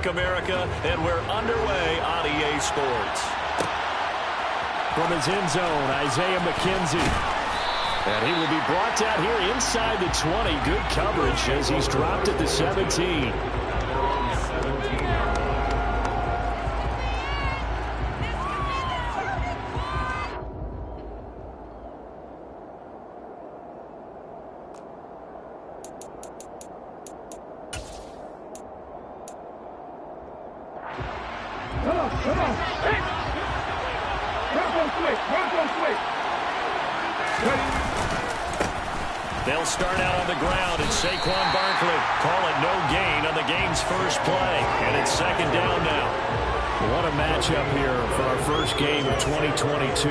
America, and we're underway on EA Sports. From his end zone, Isaiah McKenzie. And he will be brought down here inside the 20. Good coverage as he's dropped at the 17. They'll start out on the ground, and Saquon Barkley call it no gain on the game's first play. And it's second down now. What a matchup here for our first game of 2022.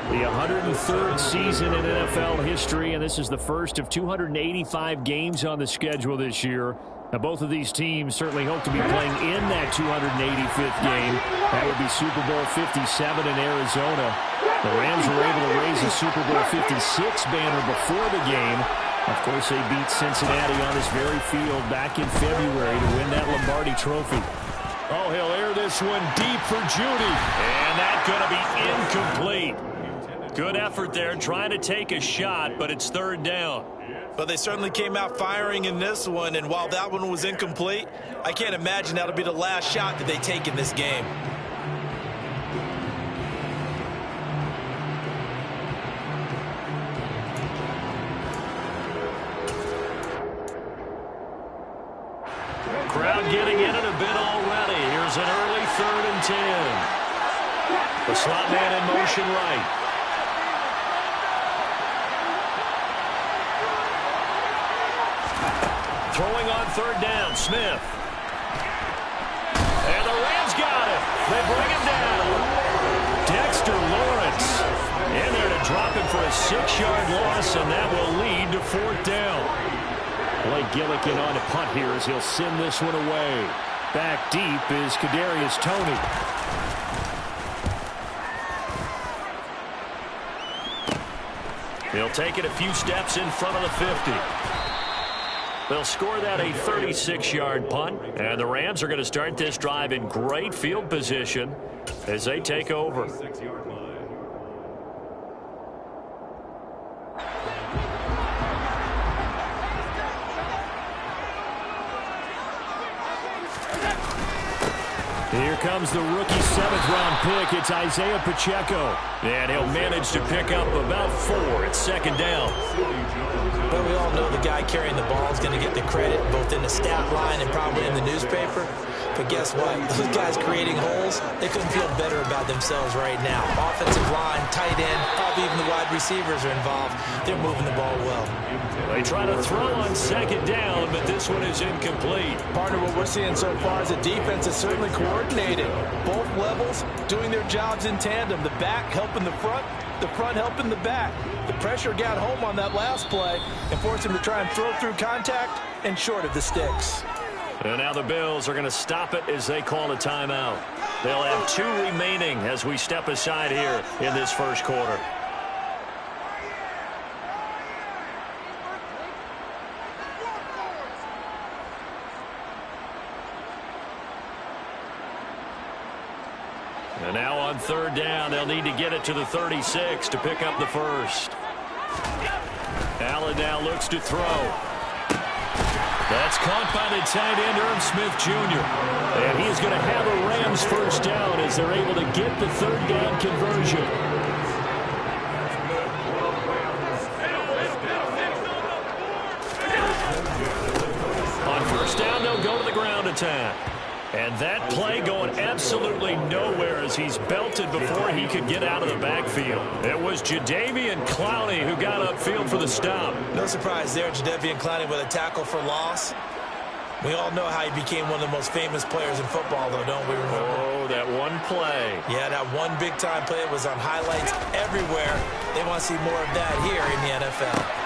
The 103rd season in NFL history, and this is the first of 285 games on the schedule this year. Now, both of these teams certainly hope to be playing in that 285th game. That would be Super Bowl 57 in Arizona. The Rams were able to raise a Super Bowl 56 banner before the game. Of course, they beat Cincinnati on this very field back in February to win that Lombardi Trophy. Oh, he'll air this one deep for Judy. And that's going to be incomplete. Good effort there, trying to take a shot, but it's third down. But they certainly came out firing in this one, and while that one was incomplete, I can't imagine that'll be the last shot that they take in this game. Crowd getting in it a bit already. Here's an early 3rd and 10. The slot man in motion right. Throwing on third down, Smith. And the Rams got it. They bring him down. Dexter Lawrence in there to drop him for a 6-yard loss, and that will lead to 4th down. Blake Gillikin on a punt here as he'll send this one away. Back deep is Kadarius Toney. He'll take it a few steps in front of the 50. They'll score that a 36-yard punt, and the Rams are going to start this drive in great field position as they take over. Here comes the rookie 7th-round pick. It's Isaiah Pacheco. And he'll manage to pick up about 4 at second down. But we all know the guy carrying the ball is going to get the credit both in the stat line and probably in the newspaper. But guess what? Those guys creating holes, they couldn't feel better about themselves right now. Offensive line, tight end, probably even the wide receivers are involved. They're moving the ball well. They try to throw on second down, but this one is incomplete. Partner, what we're seeing so far is the defense is certainly coordinated. Both levels doing their jobs in tandem. The back helping the front helping the back. The pressure got home on that last play and forced him to try and throw through contact and short of the sticks. And now the Bills are going to stop it as they call a timeout. They'll have 2 remaining as we step aside here in this first quarter. And now on third down, they'll need to get it to the 36 to pick up the first. Allen now looks to throw. That's caught by the tight end, Irv Smith Jr. And he's going to have a Rams first down as they're able to get the third down conversion. On first down, they'll go to the ground attack. And that play going absolutely nowhere as he's belted before he could get out of the backfield. It was Jadeveon Clowney who got upfield for the stop. No surprise there, Jadeveon Clowney with a tackle for loss. We all know how he became one of the most famous players in football, though, don't we? Oh, that one play. Yeah, that one big-time play was on highlights everywhere. They want to see more of that here in the NFL.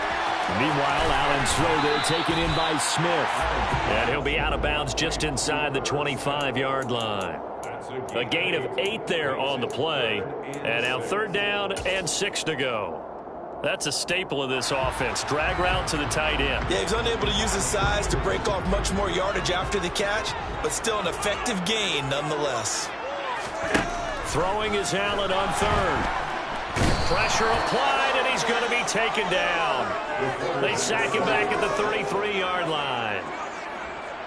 Meanwhile, Allen's throw there taken in by Smith. And he'll be out of bounds just inside the 25-yard line. A gain of 8 there on the play. And now third down and 6 to go. That's a staple of this offense. Drag route to the tight end. Yeah, he's unable to use his size to break off much more yardage after the catch, but still an effective gain nonetheless. Throwing is Allen on third. Pressure applied, and he's going to be taken down. They sack him back at the 33-yard line.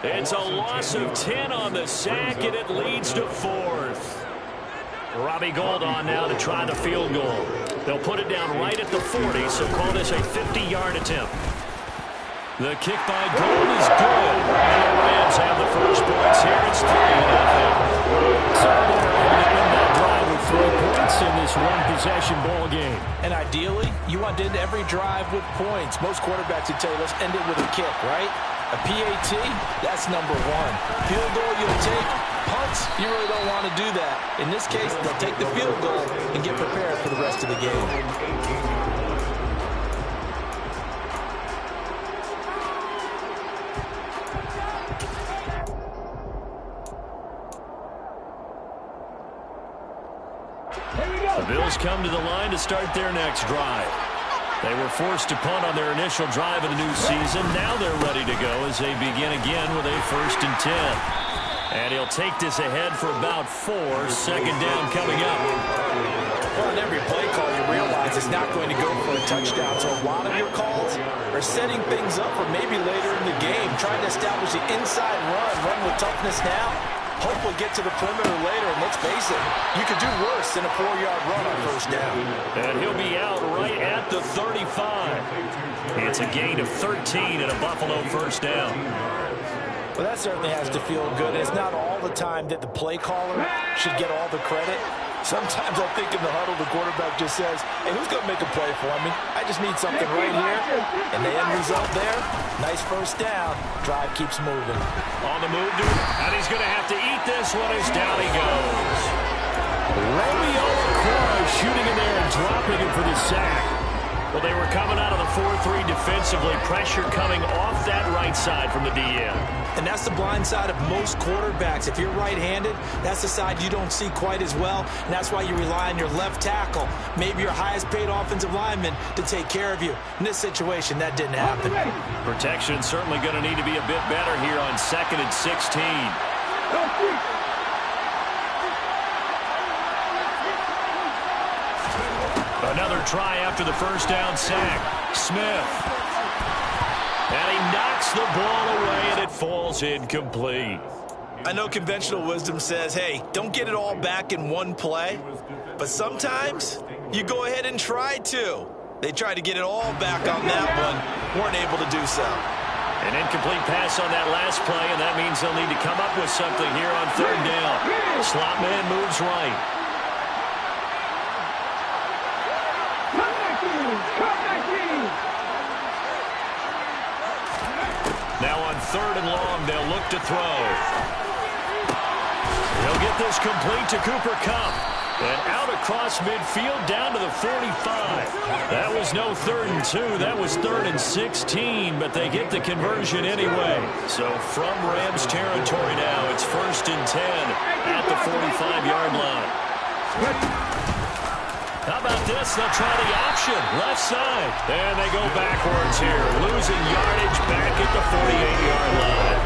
It's a loss of 10 on the sack, and it leads to fourth. Robbie Gould on now to try the field goal. They'll put it down right at the 40, so call this a 50-yard attempt. The kick by Gould is good. And the Rams have the first points here. It's 3-0. So they're able to win that drive with 3 points in this one-possession ball game. And ideally, you want to end every drive with points. Most quarterbacks would tell you, let's end it with a kick, right? A PAT, that's number one. Field goal you'll take. Punts, you really don't want to do that. In this case, they'll take the field goal and get prepared for the rest of the game. The Bills come to the line to start their next drive. They were forced to punt on their initial drive of the new season. Now they're ready to go as they begin again with a 1st and 10. And he'll take this ahead for about 4. Second down coming up. Well, on every play call, you realize it's not going to go for a touchdown. So a lot of your calls are setting things up for maybe later in the game, trying to establish the inside run with toughness now. Hopefully get to the perimeter later, and let's face it, you could do worse than a 4-yard run on 1st down. And he'll be out right at the 35. It's a gain of 13 and a Buffalo 1st down. Well, that certainly has to feel good. It's not all the time that the play caller should get all the credit. Sometimes I think in the huddle, the quarterback just says, hey, who's going to make a play for me? I just need something right here. And the end result there, nice 1st down. Drive keeps moving. On the move, dude. And he's going to have to eat this one as down he goes. Romeo Okwara shooting in there and dropping him for the sack. Well, they were coming out of the 4-3 defensively. Pressure coming off that right side from the DN. And that's the blind side of most quarterbacks. If you're right-handed, that's the side you don't see quite as well. And that's why you rely on your left tackle, maybe your highest-paid offensive lineman, to take care of you. In this situation, that didn't happen. Protection certainly going to need to be a bit better here on 2nd and 16. Another try after the 1st down sack. Smith. And he knocks the ball away, and it falls incomplete. I know conventional wisdom says, hey, don't get it all back in one play. But sometimes you go ahead and try to. They tried to get it all back on that one. Weren't able to do so. An incomplete pass on that last play, and that means they'll need to come up with something here on 3rd down. Slot man moves right. Now on 3rd and long, they'll look to throw. He'll get this complete to Cooper Kupp. And out across midfield down to the 45. That was no 3rd and 2. That was 3rd and 16, but they get the conversion anyway. So from Rams territory now, it's 1st and 10 at the 45-yard line. How about this? They'll try the option. Left side. And they go backwards here. Losing yardage back at the 48-yard line.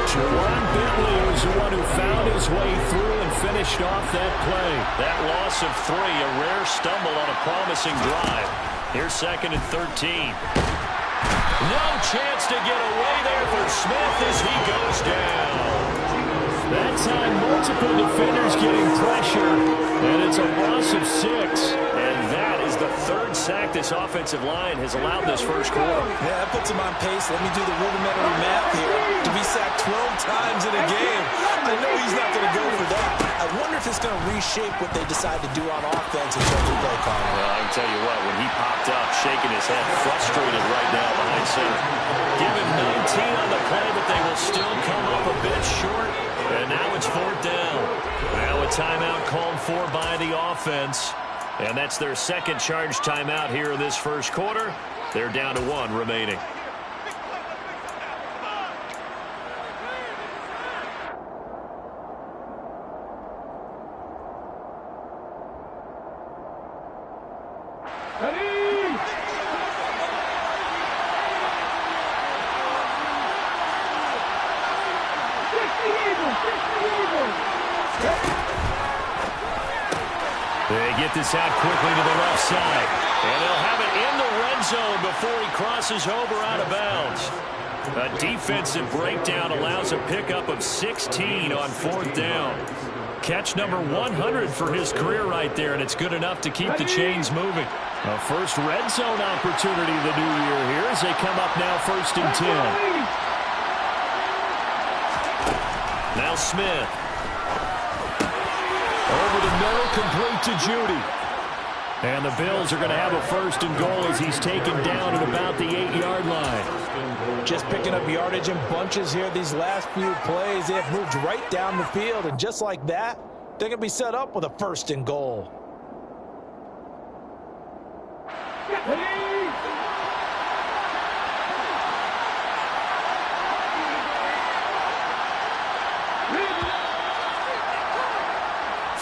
Juwan Bentley was the one who found his way through and finished off that play. That loss of 3, a rare stumble on a promising drive. Here's 2nd and 13. No chance to get away there for Smith as he goes down. That time, multiple defenders getting pressure, and it's a loss of 6. And that is the 3rd sack this offensive line has allowed this 1st quarter. Yeah, that puts him on pace. Let me do the rudimentary math here. To be sacked 12 times in a game, I know he's not going to go for that. I wonder if it's going to reshape what they decide to do on offense in terms of play calling. Well, I can tell you what, when he popped up, shaking his head, frustrated right now behind center. Give him 19 on the play, but they will still come up a bit short. And now it's 4th down. Now a timeout called for by the offense. And that's their 2nd charge timeout here in this 1st quarter. They're down to 1 remaining. They get this out quickly to the left side. And they'll have it in the red zone before he crosses over out of bounds. A defensive breakdown allows a pickup of 16 on 4th down. Catch number 100 for his career right there, and it's good enough to keep the chains moving. A first red zone opportunity the new year here as they come up now 1st and 10. Now Smith. Over the middle, complete to Judy. And the Bills are going to have a 1st and goal as he's taken down at about the 8-yard line. Just picking up yardage in bunches here these last few plays. They have moved right down the field, and just like that, they're going to be set up with a 1st and goal.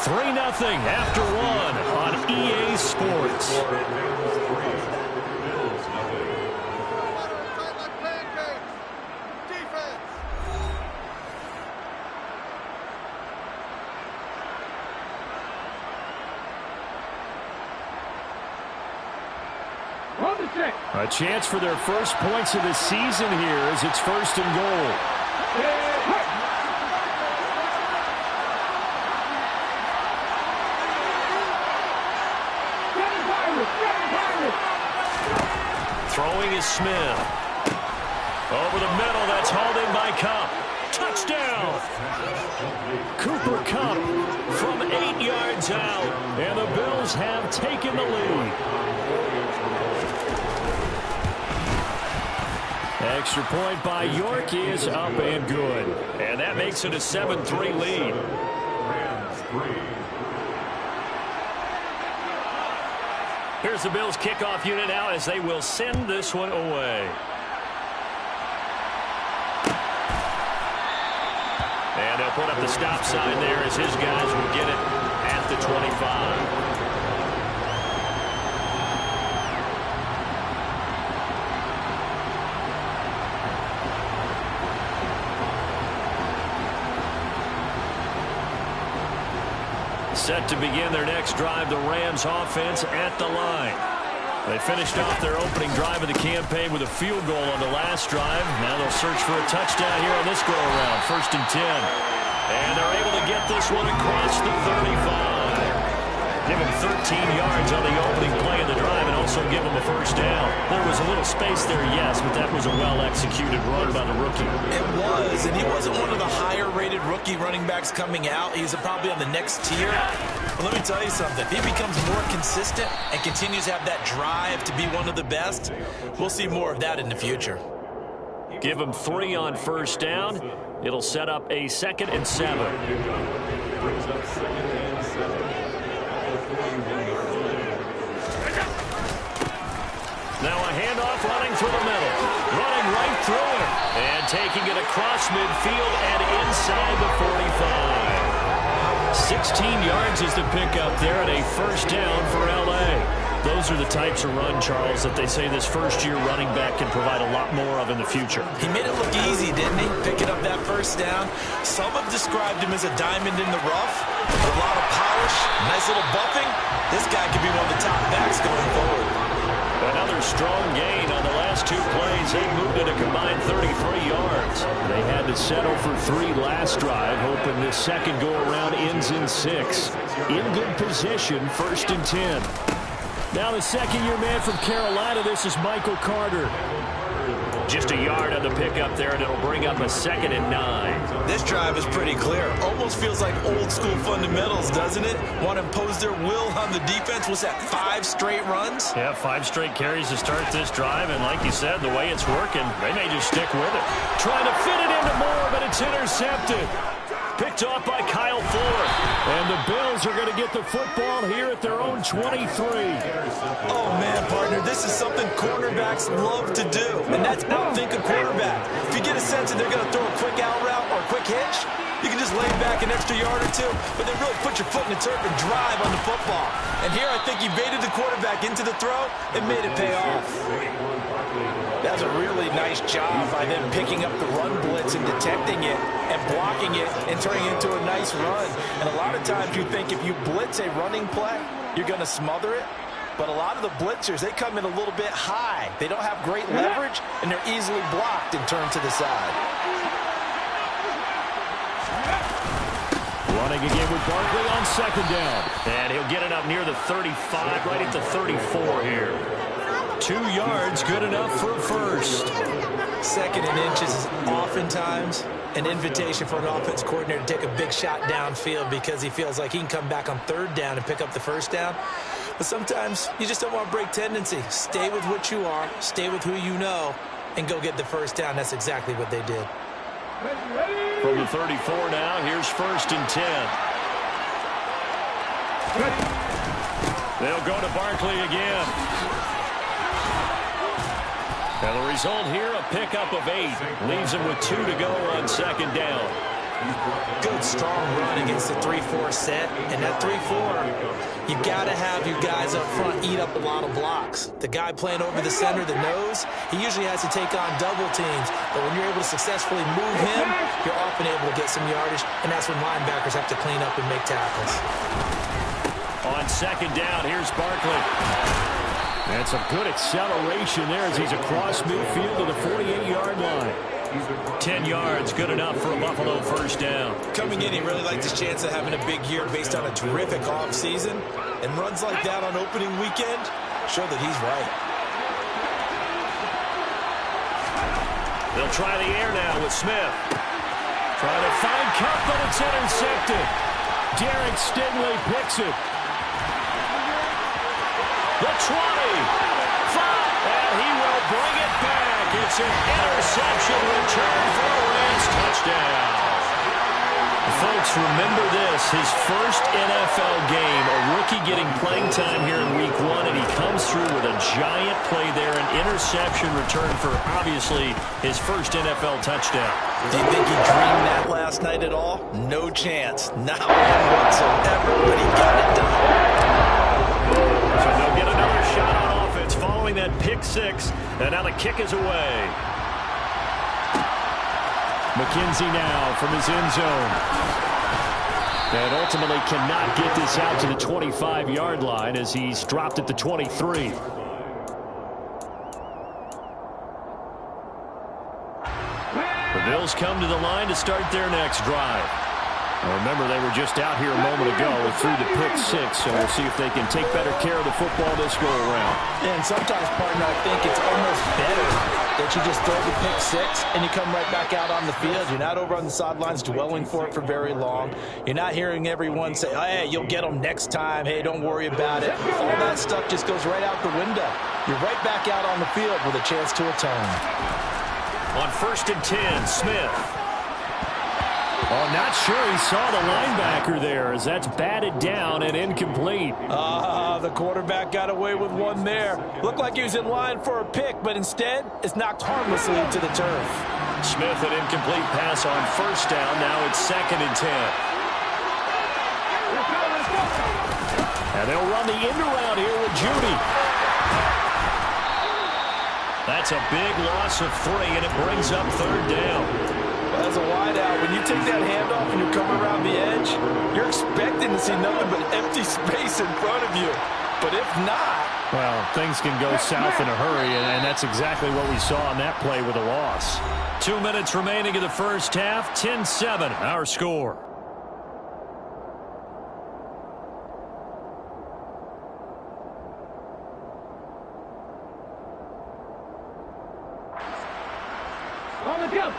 Three 0 after one on EA Sports. A chance for their first points of the season here as it's 1st and goal. Throwing is Smith. Over the middle, that's hauled in by Kupp. Touchdown! Cooper Kupp from 8 yards out, and the Bills have taken the lead. Extra point by York is up and good. And that makes it a 7-3 lead. Here's the Bills kickoff unit now as they will send this one away. And they'll put up the stop sign there as his guys will get it at the 25. Set to begin their next drive, the Rams offense at the line. They finished off their opening drive of the campaign with a field goal on the last drive. Now they'll search for a touchdown here on this go-around, 1st and 10. And they're able to get this one across the 35. Give him 13 yards on the opening play of the drive and also give him a 1st down. There was a little space there, yes, but that was a well-executed run by the rookie. It was, and he wasn't one of the higher-rated rookie running backs coming out. He's probably on the next tier. But let me tell you something. If he becomes more consistent and continues to have that drive to be one of the best, we'll see more of that in the future. Give him 3 on 1st down. It'll set up a 2nd and 7. Now a handoff running through the middle. Running right through it. And taking it across midfield and inside the 45. 16 yards is the pickup there and a 1st down for L.A. Those are the types of run, Charles, that they say this first-year running back can provide a lot more of in the future. He made it look easy, didn't he? Picking up that 1st down. Some have described him as a diamond in the rough. With a lot of polish, nice little buffing. This guy could be one of the top backs going forward. Another strong gain on the last 2 plays. They moved it a combined 33 yards. They had to settle for 3 last drive, hoping this second go-around ends in 6. In good position, 1st and 10. Now the second-year man from Carolina, this is Michael Carter. Just a yard on the pickup there, and it'll bring up a 2nd and 9. This drive is pretty clear. Almost feels like old-school fundamentals, doesn't it? Want to impose their will on the defense. Was that 5 straight runs? Yeah, 5 straight carries to start this drive, and like you said, the way it's working, they may just stick with it. Trying to fit it into Moore, but it's intercepted. Picked off by Kyle Fuller. And the Bills are going to get the football here at their own 23. Oh, man, partner, this is something cornerbacks love to do, and that's outthink a quarterback. If you get a sense that they're going to throw a quick out route or a quick hitch, you can just lay back an extra yard or 2, but then really put your foot in the turf and drive on the football. And here I think he baited the quarterback into the throw and made it pay off. That's a really nice job by them picking up the run blitz and detecting it and blocking it and turning it into a nice run. And a lot of times you think if you blitz a running play, you're going to smother it. But a lot of the blitzers, they come in a little bit high. They don't have great leverage, and they're easily blocked and turned to the side. Running again with Barkley on second down. And he'll get it up near the 35, right at the 34 here. 2 yards, good enough for a first. Second and inches is oftentimes an invitation for an offense coordinator to take a big shot downfield because he feels like he can come back on third down and pick up the first down. But sometimes you just don't want to break tendency. Stay with what you are, stay with who you know, and go get the first down. That's exactly what they did. From the 34 now, here's 1st and 10. They'll go to Barkley again. And the result here, a pickup of 8. Leaves him with 2 to go on second down. Good, strong run against the 3-4 set. And that 3-4, you've got to have you guys up front eat up a lot of blocks. The guy playing over the center, the nose, he usually has to take on double teams. But when you're able to successfully move him, you're often able to get some yardage. And that's when linebackers have to clean up and make tackles. On second down, here's Barkley. That's a good acceleration there as he's across midfield to the 48-yard line. 10 yards, good enough for a Buffalo first down. Coming in, he really liked his chance of having a big year based on a terrific offseason. And runs like that on opening weekend show that he's right. They'll try the air now with Smith. Trying to find Cup, but it's intercepted. Derek Stingley picks it. The 20, 5, and he will bring it back. It's an interception return for a Rams touchdown. Folks, remember this, his first NFL game, a rookie getting playing time here in week 1, and he comes through with a giant play there, an interception return for, obviously, his first NFL touchdown. Do you think he dreamed that last night at all? No chance. Not one whatsoever, but he got it done. So they'll get another shot on offense following that pick 6, and now the kick is away. McKenzie now from his end zone. And ultimately cannot get this out to the 25-yard line as he's dropped at the 23. The Bills come to the line to start their next drive. Now remember, they were just out here a moment ago through the pick 6, so we'll see if they can take better care of the football this go-around. And sometimes, partner, I think it's almost better that you just throw the pick 6 and you come right back out on the field. You're not over on the sidelines dwelling for it for very long. You're not hearing everyone say, oh, hey, you'll get them next time. Hey, don't worry about it. All that stuff just goes right out the window. You're right back out on the field with a chance to atone. On 1st and 10, Smith. Oh, not sure he saw the linebacker there as that's batted down and incomplete. The quarterback got away with one there. Looked like he was in line for a pick, but instead it's knocked harmlessly into the turf. Smith, an incomplete pass on 1st down. Now it's 2nd and 10. And they'll run the end around here with Judy. That's a big loss of 3, and it brings up 3rd down. As a wideout, when you take that handoff and you come around the edge, you're expecting to see nothing but empty space in front of you. But if not... Well, things can go south in a hurry, and that's exactly what we saw on that play with a loss. 2 minutes remaining in the first half, 10-7, our score.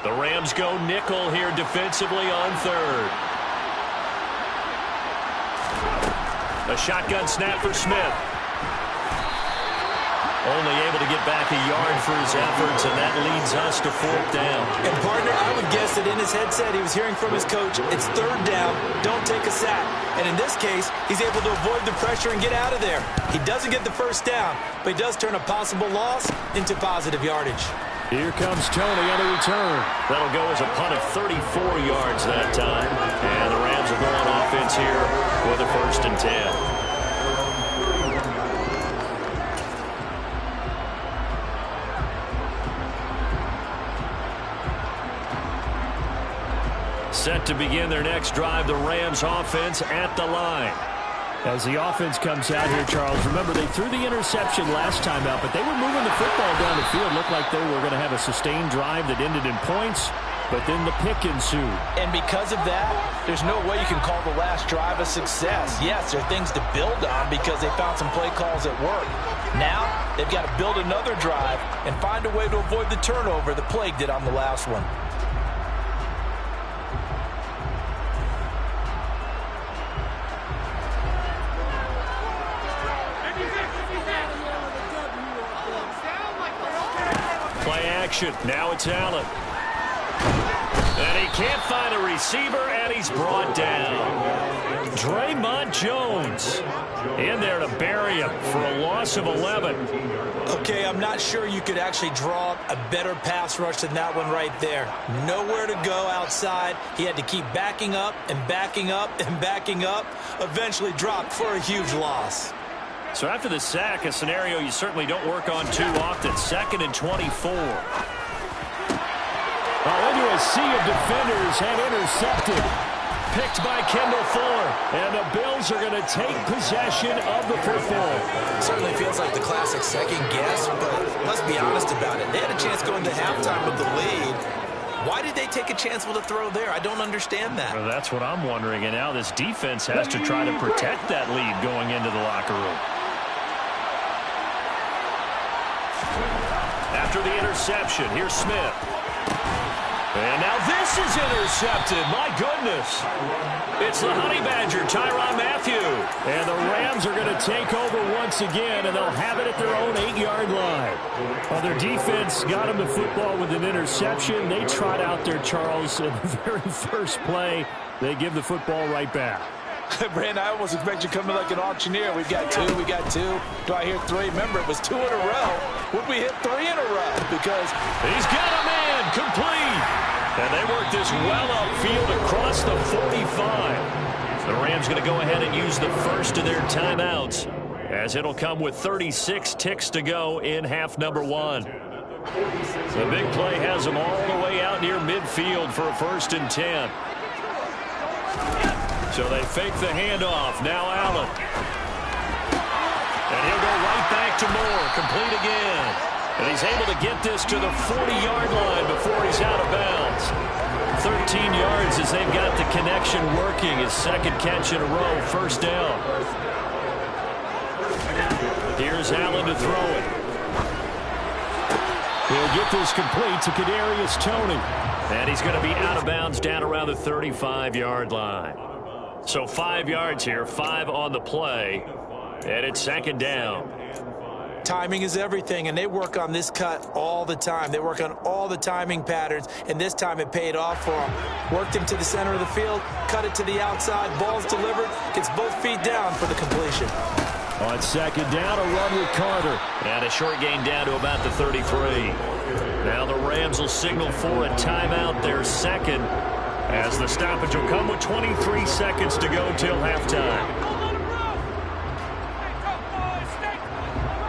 The Rams go nickel here defensively on 3rd. A shotgun snap for Smith. Only able to get back a yard for his efforts, and that leads us to 4th down. And, partner, I would guess that in his headset he was hearing from his coach, it's 3rd down, don't take a sack. And in this case, he's able to avoid the pressure and get out of there. He doesn't get the first down, but he does turn a possible loss into positive yardage. Here comes Tony on the return. That'll go as a punt of 34 yards that time. And the Rams will go on offense here with a 1st and 10. Set to begin their next drive, the Rams offense at the line. As the offense comes out here, Charles, remember they threw the interception last time out, but they were moving the football down the field. Looked like they were going to have a sustained drive that ended in points, but then the pick ensued. And because of that, there's no way you can call the last drive a success. Yes, there are things to build on because they found some play calls that work. Now, they've got to build another drive and find a way to avoid the turnover that plagued it on the last one. Play action. Now it's Allen. And he can't find a receiver, and he's brought down. Draymond Jones in there to bury him for a loss of 11. Okay, I'm not sure you could actually draw a better pass rush than that one right there. Nowhere to go outside. He had to keep backing up and backing up and backing up. Eventually dropped for a huge loss. So after the sack, a scenario you certainly don't work on too often. 2nd and 24. Into a sea of defenders and intercepted. Picked by Kendall Fuller. And the Bills are going to take possession of the football. Certainly feels like the classic second guess, but let's be honest about it. They had a chance going to halftime with the lead. Why did they take a chance with a throw there? I don't understand that. Well, that's what I'm wondering. And now this defense has to try to protect that lead going into the locker room. After the interception, here's Smith. And now this is intercepted. My goodness. It's the Honey Badger, Tyrann Mathieu. And the Rams are going to take over once again, and they'll have it at their own 8-yard line. Well, their defense got them the football with an interception. They trot out there, Charles, in the very first play. They give the football right back. Brandon, I almost expect you coming like an auctioneer. We've got two, we got two. Do I hear three? Remember, it was 2 in a row. Would we hit 3 in a row? Because he's got a man complete. And they work this well upfield across the 45. The Rams going to go ahead and use the first of their timeouts, as it'll come with 36 ticks to go in half number 1. The big play has them all the way out near midfield for a 1st and 10. So they fake the handoff. Now Allen. And he'll go right back to Moore. Complete again. And he's able to get this to the 40-yard line before he's out of bounds. 13 yards as they've got the connection working. His 2nd catch in a row. 1st down. Here's Allen to throw it. He'll get this complete to Kadarius Toney. And he's going to be out of bounds down around the 35-yard line. So 5 yards here, 5 on the play, and it's 2nd down. Timing is everything, and they work on this cut all the time. They work on all the timing patterns, and this time it paid off for them. Worked him to the center of the field, cut it to the outside, ball's delivered, gets both feet down for the completion. On 2nd down, a run with Carter. And a short gain down to about the 33. Now the Rams will signal for a timeout, their 2nd, as the stoppage will come with 23 seconds to go till halftime.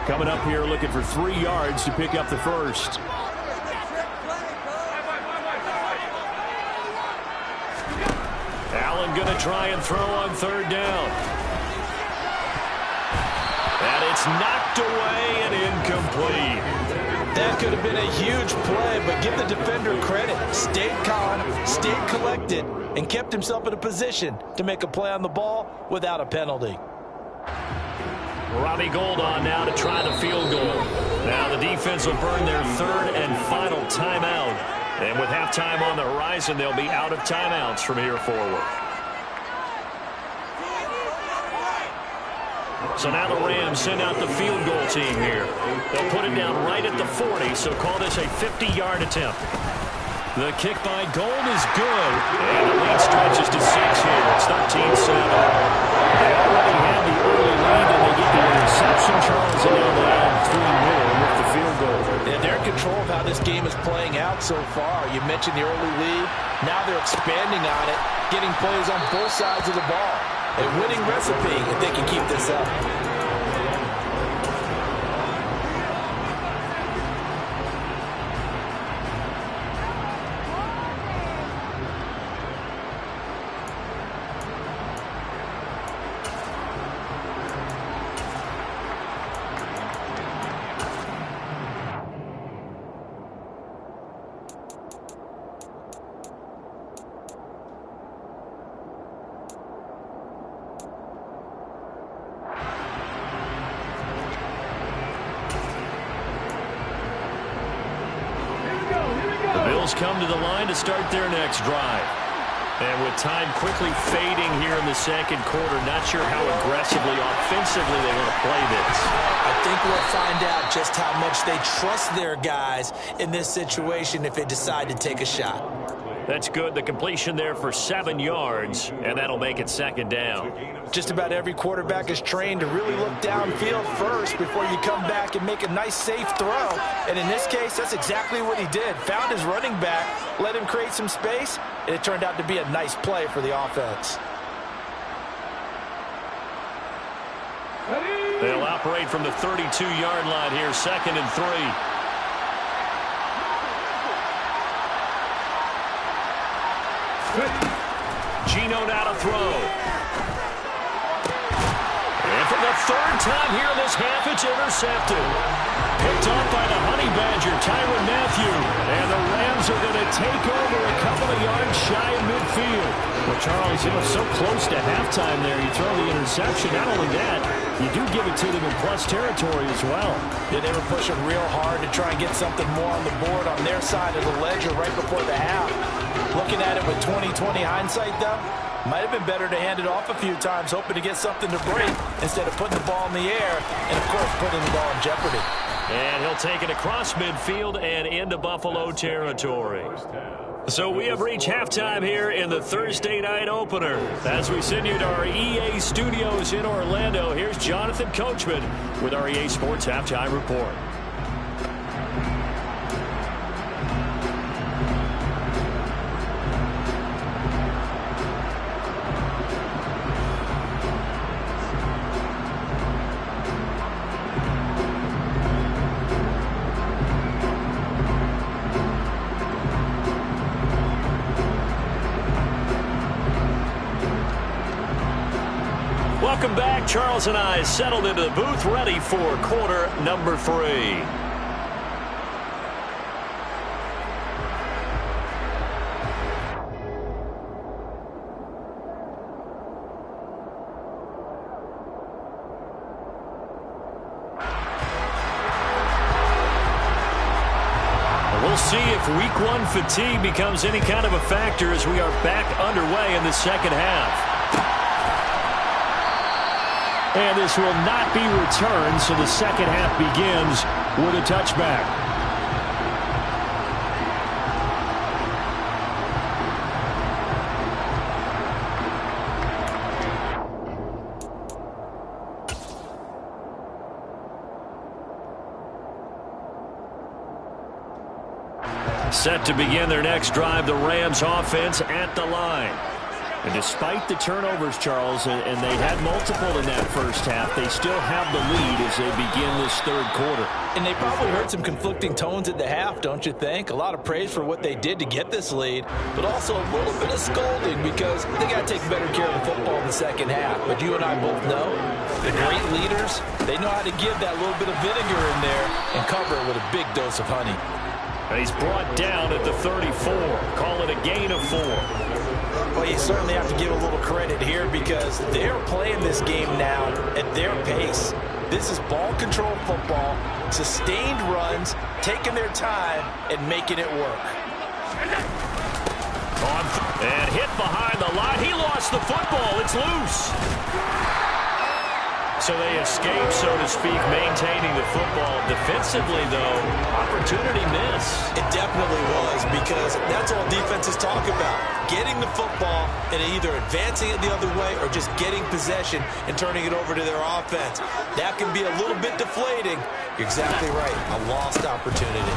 Coming up here looking for 3 yards to pick up the first. Allen going to try and throw on 3rd down. And it's knocked away and incomplete. that could have been a huge play, but give the defender credit. Stayed calm, stayed collected, and kept himself in a position to make a play on the ball without a penalty. Robbie Gould on now to try the field goal. Now the defense will burn their 3rd and final timeout. And with halftime on the horizon, they'll be out of timeouts from here forward. So now the Rams send out the field goal team here. They'll put it down right at the 40, so call this a 50-yard attempt. The kick by Gould is good, and the lead stretches to 6 here. It's 13-7. They already had the early lead, and they get the interception. Charles, and now they add 3 more with the field goal. And they're in control of how this game is playing out so far. You mentioned the early lead. Now they're expanding on it, getting plays on both sides of the ball. A winning recipe if they can keep this up. Rams come to the line to start their next drive. And with time quickly fading here in the second quarter, not sure how aggressively, offensively they want to play this. I think we'll find out just how much they trust their guys in this situation if they decide to take a shot. That's good. The completion there for 7 yards, and that'll make it second down. Just about every quarterback is trained to really look downfield first before you come back and make a nice, safe throw. And in this case, that's exactly what he did. Found his running back, let him create some space, and it turned out to be a nice play for the offense. They'll operate from the 32-yard line here, 2nd and 3. Geno now to throw. And for the 3rd time here in this half, it's intercepted. Picked off by the Honey Badger, Tyrann Mathieu. And the Rams are going to take over a couple of yards shy of midfield. Well, Charles, so close to halftime there. You throw the interception. Not only that, you do give it to them in plus territory as well. Yeah, they were pushing real hard to try and get something more on the board on their side of the ledger right before the half. Looking at it with 20/20 hindsight, though, might have been better to hand it off a few times, hoping to get something to break instead of putting the ball in the air and, of course, putting the ball in jeopardy. And he'll take it across midfield and into Buffalo territory. So we have reached halftime here in the Thursday night opener. As we send you to our EA studios in Orlando, here's Jonathan Coachman with our EA Sports Halftime Report. Welcome back. Charles and I settled into the booth, ready for quarter number 3. We'll see if week 1 fatigue becomes any kind of a factor as we are back underway in the second half. And this will not be returned, so the second half begins with a touchback. Set to begin their next drive, the Rams offense at the line. And despite the turnovers, Charles, and they had multiple in that first half, they still have the lead as they begin this third quarter. And they probably heard some conflicting tones at the half, don't you think? A lot of praise for what they did to get this lead, but also a little bit of scolding because they got to take better care of the football in the second half. But you and I both know the great leaders, they know how to give that little bit of vinegar in there and cover it with a big dose of honey. And he's brought down at the 34. Call it a gain of 4. Well, you certainly have to give a little credit here because they're playing this game now at their pace. This is ball control football, sustained runs, taking their time, and making it work. And hit behind the line. He lost the football. It's loose. So they escape, so to speak, maintaining the football. Defensively, though, opportunity miss. It definitely was because that's all defenses talk about. Getting the football and either advancing it the other way or just getting possession and turning it over to their offense. That can be a little bit deflating. You're exactly right. A lost opportunity.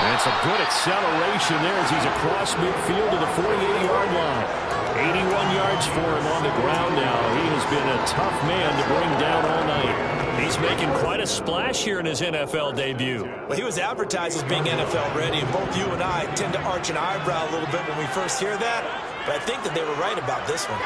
And it's a good acceleration there as he's across midfield to the 48-yard line. 81 yards for him on the ground now. He has been a tough man to bring down all night. He's making quite a splash here in his NFL debut. Well, he was advertised as being NFL ready, and both you and I tend to arch an eyebrow a little bit when we first hear that, but I think that they were right about this one.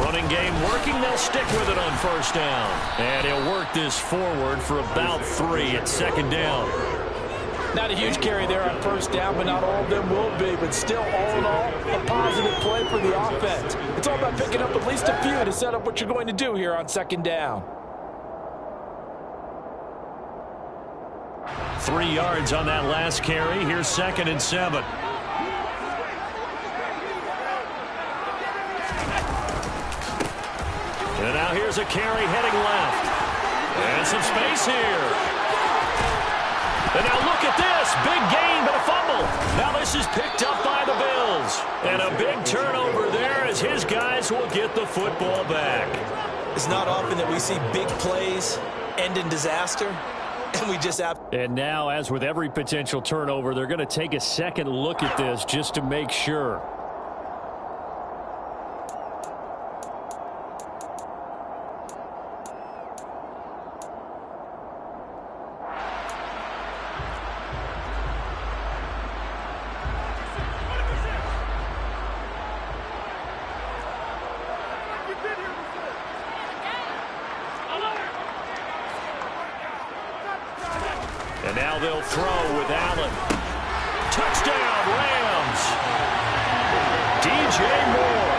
Running game working. They'll stick with it on first down. And he'll work this forward for about 3 at second down. Not a huge carry there on first down, but not all of them will be. But still, all in all, a positive play for the offense. It's all about picking up at least a few to set up what you're going to do here on second down. 3 yards on that last carry. Here's 2nd and 7. And now here's a carry heading left. And some space here. And now look at this. Big gain, but a fumble. Now this is picked up by the Bills. And a big turnover there as his guys will get the football back. It's not often that we see big plays end in disaster. And we just have. And now, as with every potential turnover, they're going to take a second look at this just to make sure. And now they'll throw with Allen. Touchdown, Rams. DJ Moore,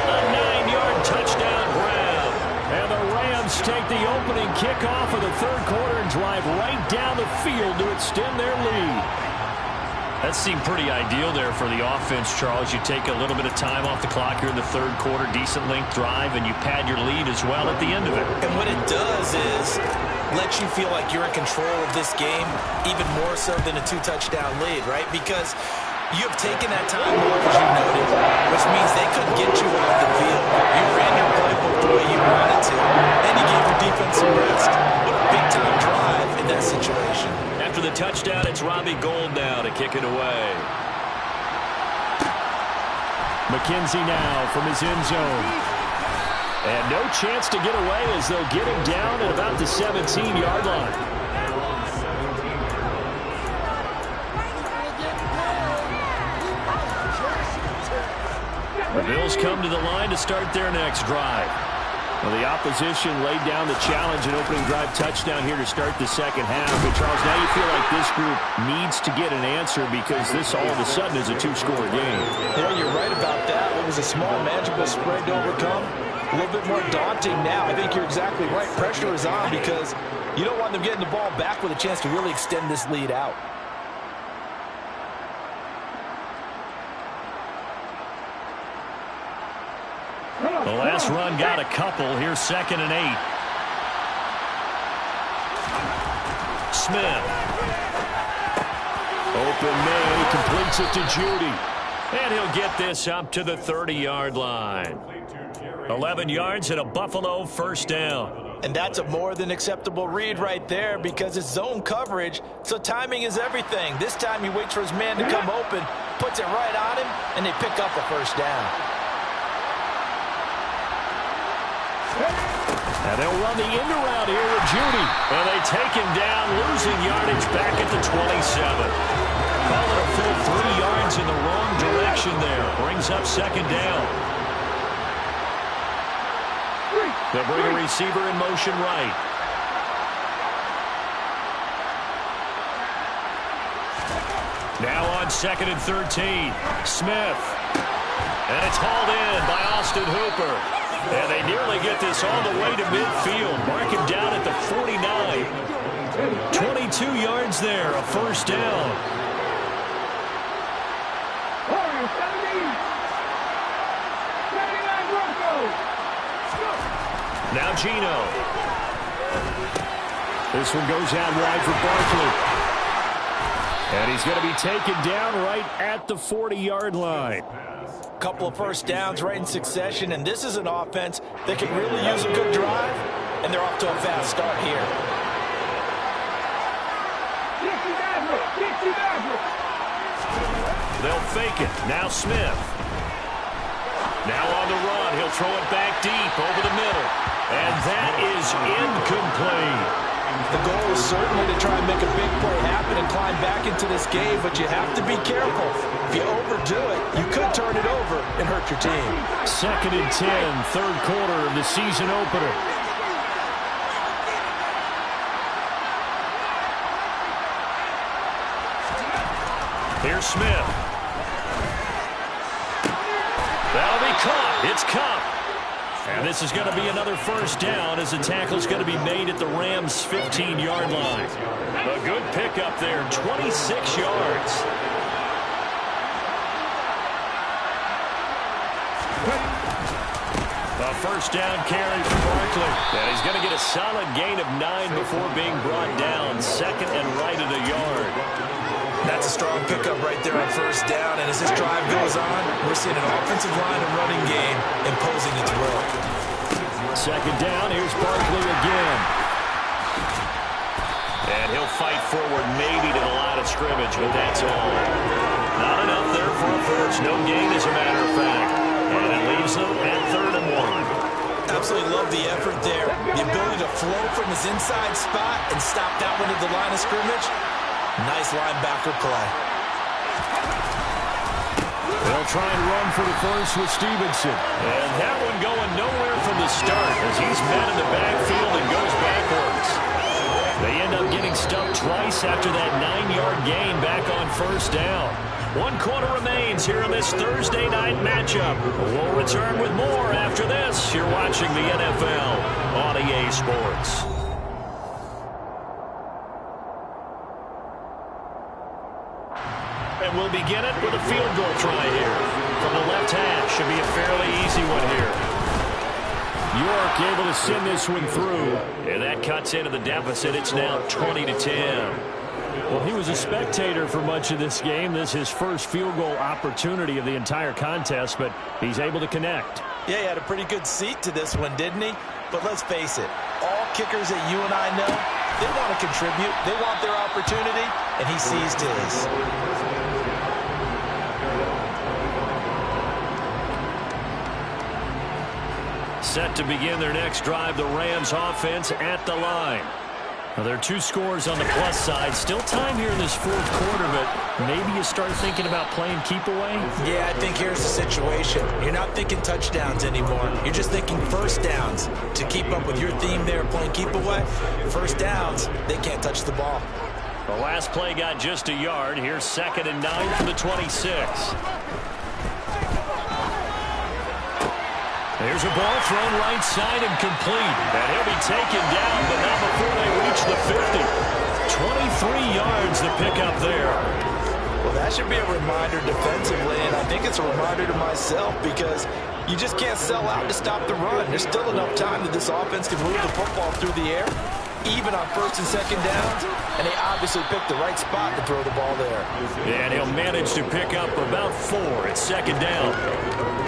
a 9-yard touchdown grab. And the Rams take the opening kickoff of the third quarter and drive right down the field to extend their lead. That seemed pretty ideal there for the offense, Charles. You take a little bit of time off the clock here in the third quarter, decent length drive, and you pad your lead as well at the end of it. And what it does is let you feel like you're in control of this game, even more so than a 2-touchdown lead, right? Because you have taken that time off, as you noted, which means they couldn't get you off the field. You ran your playbook the way you wanted to, and you gave your defense some rest. What a big-time drive in that situation. After the touchdown, it's Robbie Gould now to kick it away. McKenzie now from his end zone. And no chance to get away as they'll get him down at about the 17-yard line. The Bills come to the line to start their next drive. Well, the opposition laid down the challenge and opening drive touchdown here to start the second half. But, Charles, now you feel like this group needs to get an answer because this all of a sudden is a 2-score game. Yeah, you're right about that. It was a small, manageable spread to overcome. A little bit more daunting now. I think you're exactly right. Pressure is on because you don't want them getting the ball back with a chance to really extend this lead out. The last run got a couple. Here's 2nd and 8. Smith. Open May completes it to Judy. And he'll get this up to the 30-yard line. 11 yards and a Buffalo first down. And that's a more than acceptable read right there because it's zone coverage, so timing is everything. This time he waits for his man to come open, puts it right on him, and they pick up a first down. And they'll run the end around here with Judy. And they take him down, losing yardage back at the 27. Call it a full 3 yards in the wrong direction there. Brings up 2nd down. They'll bring a receiver in motion right. Now on 2nd and 13. Smith. And it's hauled in by Austin Hooper. And they nearly get this all the way to midfield. Mark him down at the 49. 22 yards there, a first down. Now Gino. This one goes out wide for Barkley. And he's going to be taken down right at the 40-yard line. Couple of first downs right in succession, and this is an offense that can really use a good drive, and they're off to a fast start here. They'll fake it. Now Smith. Now on the run. He'll throw it back deep over the middle. And that is incomplete. The goal is certainly to try and make a big play happen and climb back into this game, but you have to be careful. If you overdo it, you could turn it over and hurt your team. 2nd and 10, third quarter of the season opener. Here's Smith. That'll be caught. It's Cup. And this is going to be another first down as the tackle is going to be made at the Rams' 15-yard line. A good pickup there, 26 yards. A first down carry for Barkley. And he's going to get a solid gain of 9 before being brought down. Second and right at a yard. That's a strong pickup right there on first down. And as this drive goes on, we're seeing an offensive line and running game imposing its will. Second down, here's Barkley again. And he'll fight forward maybe to the line of scrimmage, but that's all. Not enough there for a first. No gain, as a matter of fact. And it leaves them at 3rd and 1. Absolutely love the effort there. The ability to flow from his inside spot and stop that one at the line of scrimmage. Nice linebacker play. They'll try and run for the first with Stevenson. And that one going nowhere from the start as he's met in the backfield and goes backwards. They end up getting stuffed twice after that 9-yard gain back on first down. 1 quarter remains here in this Thursday night matchup. We'll return with more after this. You're watching the NFL on EA Sports. And we'll begin it with a field goal try here. From the left hash, should be a fairly easy one here. York able to send this one through. And that cuts into the deficit. It's now 20-10. Well, he was a spectator for much of this game. This is his first field goal opportunity of the entire contest, but he's able to connect. Yeah, he had a pretty good seat to this one, didn't he? But let's face it, all kickers that you and I know, they want to contribute. They want their opportunity, and he seized his. Set to begin their next drive, the Rams offense at the line. Now, there are 2 scores on the plus side. Still time here in this 4th quarter, but maybe you start thinking about playing keep away? Yeah, I think here's the situation. You're not thinking touchdowns anymore. You're just thinking first downs. To keep up with your theme there, playing keep away, first downs, they can't touch the ball. The last play got just a yard. Here's 2nd and 9 from the 26. There's a ball thrown right side and complete. And he'll be taken down, but not before they reach the 50. 23 yards to pick up there. Well, that should be a reminder defensively, and I think it's a reminder to myself because you just can't sell out to stop the run. There's still enough time that this offense can move the football through the air, even on 1st and 2nd downs, and they obviously picked the right spot to throw the ball there. And he'll manage to pick up about 4 at 2nd down.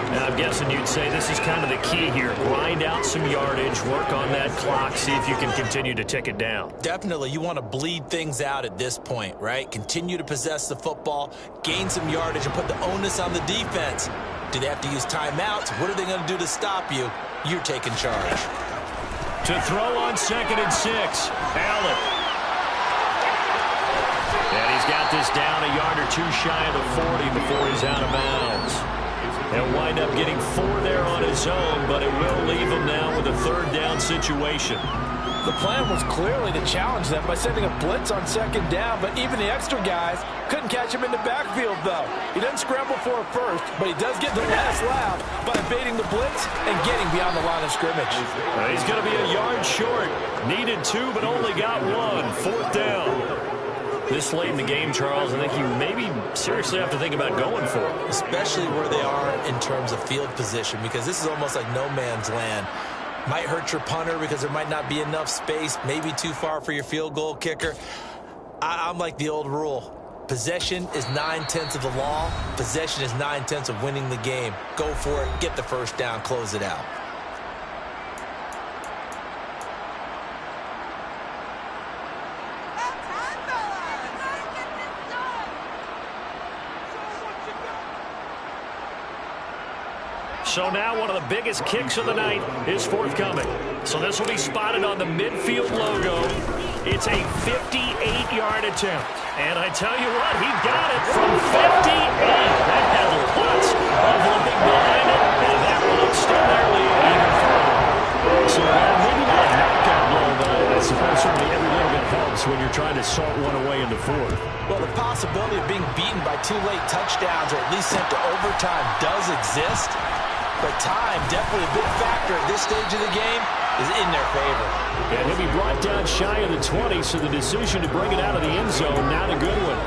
And I'm guessing you'd say this is kind of the key here. Grind out some yardage, work on that clock, see if you can continue to tick it down. Definitely. You want to bleed things out at this point, right? Continue to possess the football, gain some yardage, and put the onus on the defense. Do they have to use timeouts? What are they going to do to stop you? You're taking charge. To throw on 2nd and 6, Allen. And he's got this down a yard or 2 shy of the 40 before he's out of bounds. He'll wind up getting 4 there on his own, but it will leave him now with a 3rd down situation. The plan was clearly to challenge them by sending a blitz on 2nd down, but even the extra guys couldn't catch him in the backfield, though. He doesn't scramble for a first, but he does get the last laugh by evading the blitz and getting beyond the line of scrimmage. He's going to be a yard short. Needed 2, but only got 1. 4th down. This late in the game, Charles, I think you maybe seriously have to think about going for it. Especially where they are in terms of field position, because this is almost like no man's land. Might hurt your punter because there might not be enough space, maybe too far for your field goal kicker. I'm like the old rule. Possession is 9/10 of the law. Possession is 9/10 of winning the game. Go for it, get the first down, close it out. So now one of the biggest kicks of the night is forthcoming. So this will be spotted on the midfield logo. It's a 58-yard attempt. And I tell you what, he got it from 58. That had lots of limping behind it, and that will extend their lead even further. So maybe not a knockout blow, but I suppose certainly every little bit helps when you're trying to salt one away in the 4th. Well, the possibility of being beaten by 2 late touchdowns or at least sent to overtime does exist. but time, definitely a big factor at this stage of the game, is in their favor. And he'll be brought down shy of the 20, so the decision to bring it out of the end zone, not a good one.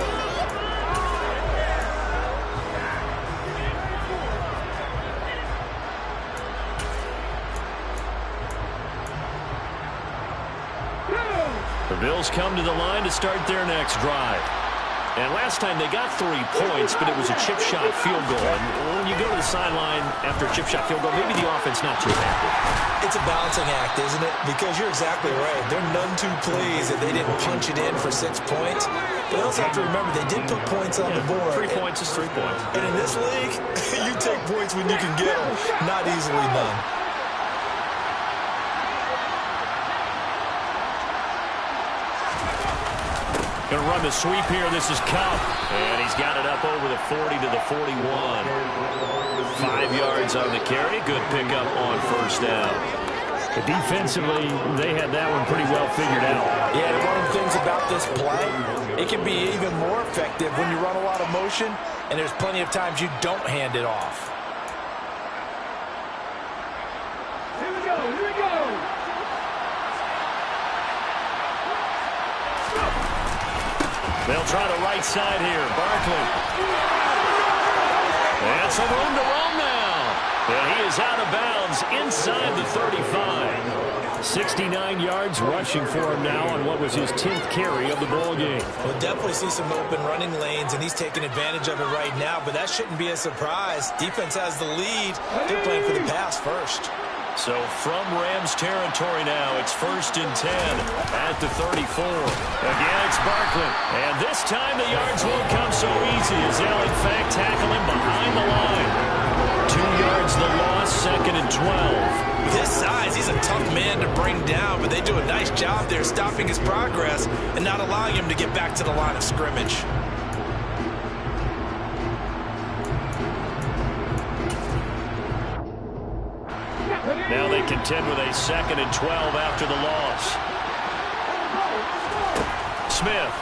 The Bills come to the line to start their next drive. And last time they got 3 points, but it was a chip shot field goal. And when you go to the sideline after a chip shot field goal, maybe the offense not too happy. It's a balancing act, isn't it? Because you're exactly right. They're none too pleased that they didn't punch it in for 6 points. But they also have to remember they did put points on the board. 3 points is 3 points. And in this league, you take points when you can get them. Not easily done. Going to run the sweep here. This is Cup. And he's got it up over the 40 to the 41. 5 yards on the carry. Good pickup on first down. But defensively, they had that one pretty well figured out. Yeah, and one of the things about this play, it can be even more effective when you run a lot of motion, and there's plenty of times you don't hand it off. Here we go, here we go. They'll try the right side here. Barkley. And some room to roam now. And he is out of bounds inside the 35. 69 yards rushing for him now on what was his 10th carry of the ball game. We'll definitely see some open running lanes, and he's taking advantage of it right now, but that shouldn't be a surprise. Defense has the lead. They're playing for the pass first. So from Rams territory now, it's 1st and 10 at the 34. Again, it's Barkley. And this time the yards won't come so easy as they'll, in fact, tackle him behind the line. 2 yards the loss, 2nd and 12. This size, he's a tough man to bring down, but they do a nice job there stopping his progress and not allowing him to get back to the line of scrimmage. Now they contend with a 2nd and 12 after the loss. Smith.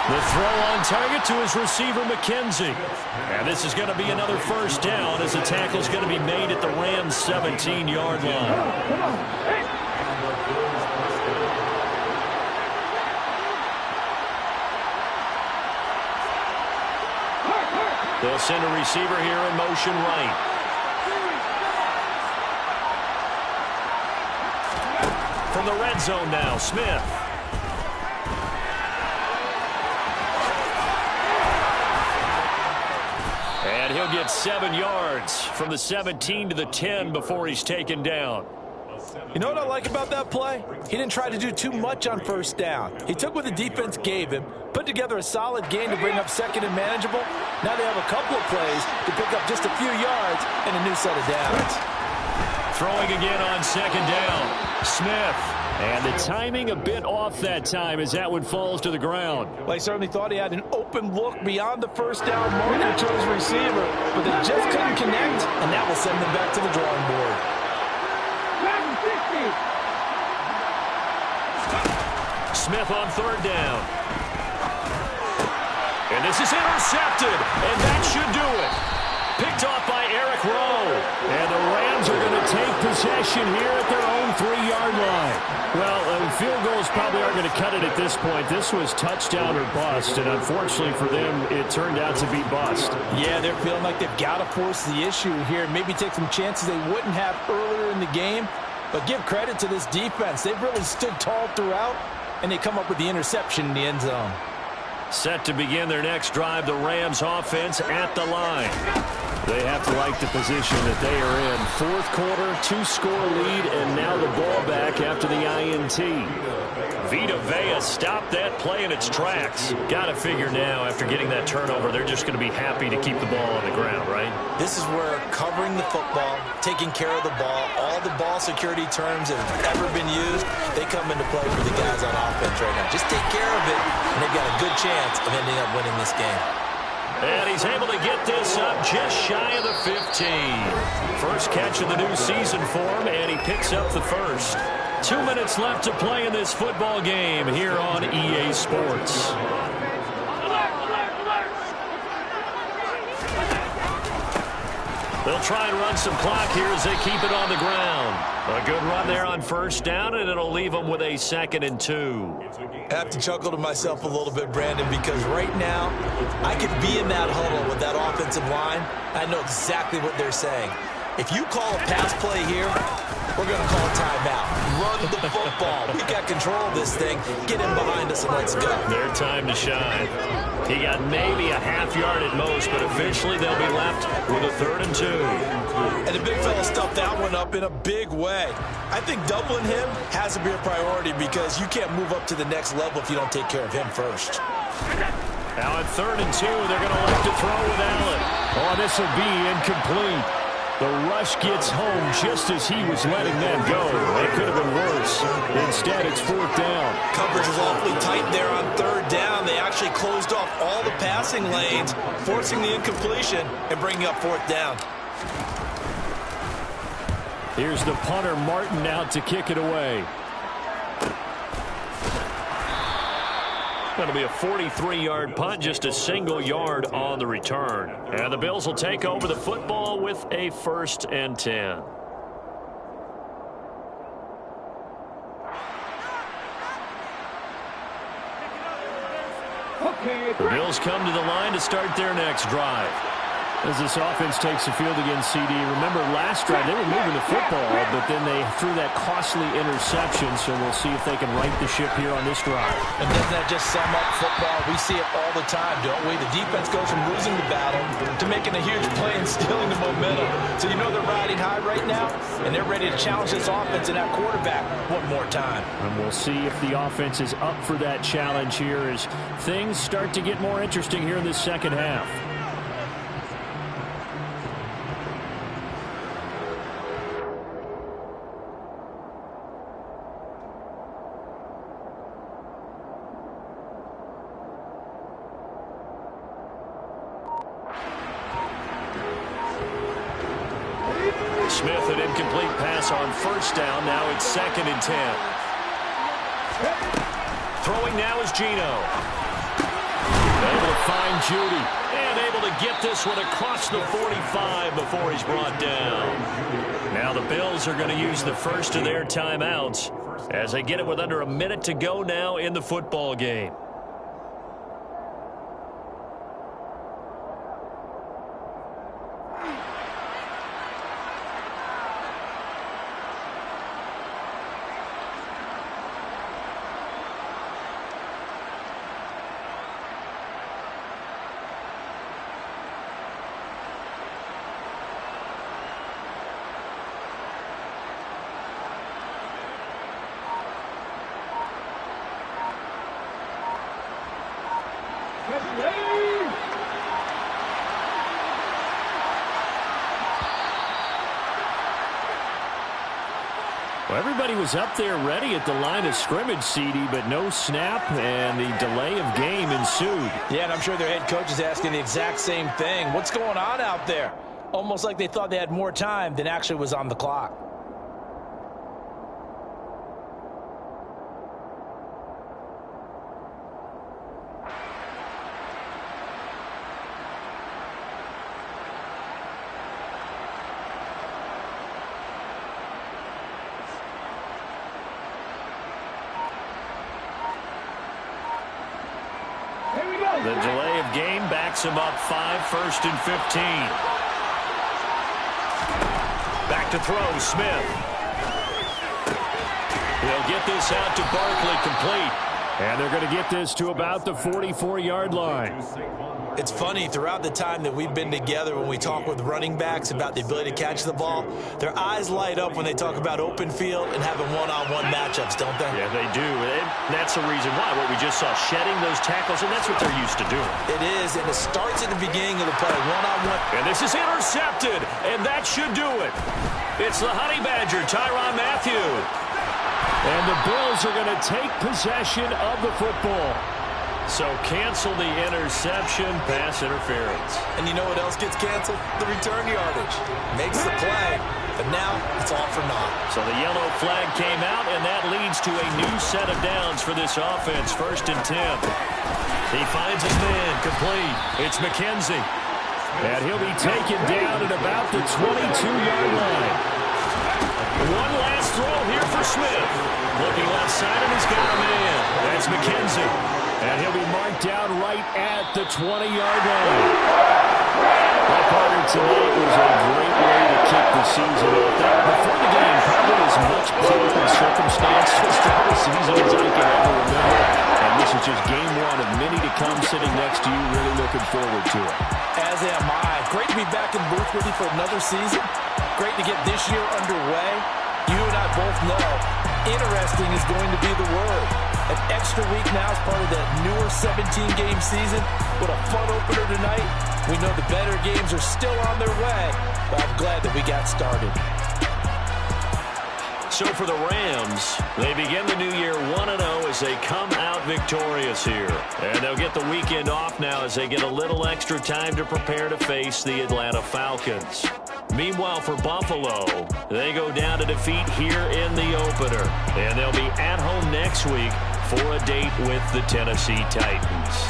The throw on target to his receiver, McKenzie. And this is going to be another first down as the tackle is going to be made at the Rams' 17-yard line. They'll send a receiver here in motion right. From the red zone now, Smith. And he'll get 7 yards from the 17 to the 10 before he's taken down. You know what I like about that play? He didn't try to do too much on first down. He took what the defense gave him, put together a solid game to bring up 2nd and manageable. Now they have a couple of plays to pick up just a few yards and a new set of downs. Throwing again on 2nd down. Smith. And the timing a bit off that time as that one falls to the ground. Well, he certainly thought he had an open look beyond the first down marker to his receiver, but they just couldn't connect, and that will send them back to the drawing board. Smith on 3rd down. And this is intercepted, and that should do it. Picked off by Eric Rowe. And the Rams are going to take possession here at their own 3-yard line. Well, field goals probably aren't going to cut it at this point. This was touchdown or bust, and unfortunately for them, it turned out to be bust. Yeah, they're feeling like they've got to force the issue here, maybe take some chances they wouldn't have earlier in the game. But give credit to this defense. They've really stood tall throughout, and they come up with the interception in the end zone. Set to begin their next drive, the Rams offense at the line. They have to like the position that they are in. 4th quarter, 2-score lead, and now the ball back after the INT. Vita Vea stopped that play in its tracks. Got to figure now, after getting that turnover, they're just going to be happy to keep the ball on the ground, right? This is where covering the football, taking care of the ball, all the ball security terms that have ever been used, they come into play for the guys on offense right now. Just take care of it, and they've got a good chance of ending up winning this game. And he's able to get this up just shy of the 15. First catch of the new season for him, and he picks up the first. 2 minutes left to play in this football game here on EA Sports. They'll try and run some clock here as they keep it on the ground. A good run there on first down, and it'll leave them with a 2nd and 2. I have to chuckle to myself a little bit, Brandon, because right now I could be in that huddle with that offensive line. I know exactly what they're saying. If you call a pass play here, we're going to call a timeout. Run the football. We got control of this thing. Get in behind us and let's go. Their time to shine. He got maybe a half yard at most, but officially they'll be left with a 3rd and 2. And the big fella stuffed that one up in a big way. I think doubling him has to be a priority because you can't move up to the next level if you don't take care of him first. Now at 3rd and 2, they're going to look to throw with Allen. Oh, this will be incomplete. The rush gets home just as he was letting them go. It could have been worse. Instead, it's 4th down. Coverage was awfully tight there on 3rd down. They actually closed off all the passing lanes, forcing the incompletion and bringing up 4th down. Here's the punter, Martin, out to kick it away. Going to be a 43-yard punt, just a single yard on the return. And the Bills will take over the football with a 1st and 10. The Bills come to the line to start their next drive. As this offense takes the field against CD, remember last drive they were moving the football, but then they threw that costly interception, so we'll see if they can right the ship here on this drive. And doesn't that just sum up football? We see it all the time, don't we? The defense goes from losing the battle to making a huge play and stealing the momentum. So you know they're riding high right now, and they're ready to challenge this offense and that quarterback one more time. And we'll see if the offense is up for that challenge here as things start to get more interesting here in this second half. Smith, an incomplete pass on first down. Now it's 2nd and 10. Throwing now is Geno. Able to find Judy. And able to get this one across the 45 before he's brought down. Now the Bills are going to use the first of their timeouts as they get it with under a minute to go now in the football game. Well, everybody was up there ready at the line of scrimmage, CD, but no snap, and the delay of game ensued. Yeah, and I'm sure their head coach is asking the exact same thing. What's going on out there? Almost like they thought they had more time than actually was on the clock. The delay of game backs him up 5, 1st and 15. Back to throw, Smith. He'll get this out to Barkley, complete. And they're going to get this to about the 44-yard line. It's funny, throughout the time that we've been together when we talk with running backs about the ability to catch the ball, their eyes light up when they talk about open field and having one-on-one matchups, don't they? Yeah, they do. And that's the reason why. What we just saw, shedding those tackles, and that's what they're used to doing. It is, and it starts at the beginning of the play, one-on-one. And this is intercepted, and that should do it. It's the Honey Badger, Tyrann Mathieu. And the Bills are going to take possession of the football. So cancel the interception, pass interference. And you know what else gets canceled? The return yardage. Makes the play, but now it's all for naught. So the yellow flag came out, and that leads to a new set of downs for this offense. 1st and 10. He finds his man, complete. It's McKenzie. And he'll be taken down at about the 22-yard line. One last throw here for Smith. Looking left side, and he's got a man. That's McKenzie. And he'll be marked down right at the 20-yard line. That partner tonight was a great way to kick the season off. Before the game, probably as much pomp and circumstance to start the season as I can ever remember. And this is just game one of many to come sitting next to you. Really looking forward to it. As am I. Great to be back in booth with you for another season. Great to get this year underway. You and I both know interesting is going to be the word. An extra week now as part of that newer 17-game season. What a fun opener tonight. We know the better games are still on their way, but I'm glad that we got started. So for the Rams, they begin the new year 1-0 as they come out victorious here. And they'll get the weekend off now as they get a little extra time to prepare to face the Atlanta Falcons. Meanwhile, for Buffalo, they go down to defeat here in the opener. And they'll be at home next week for a date with the Tennessee Titans.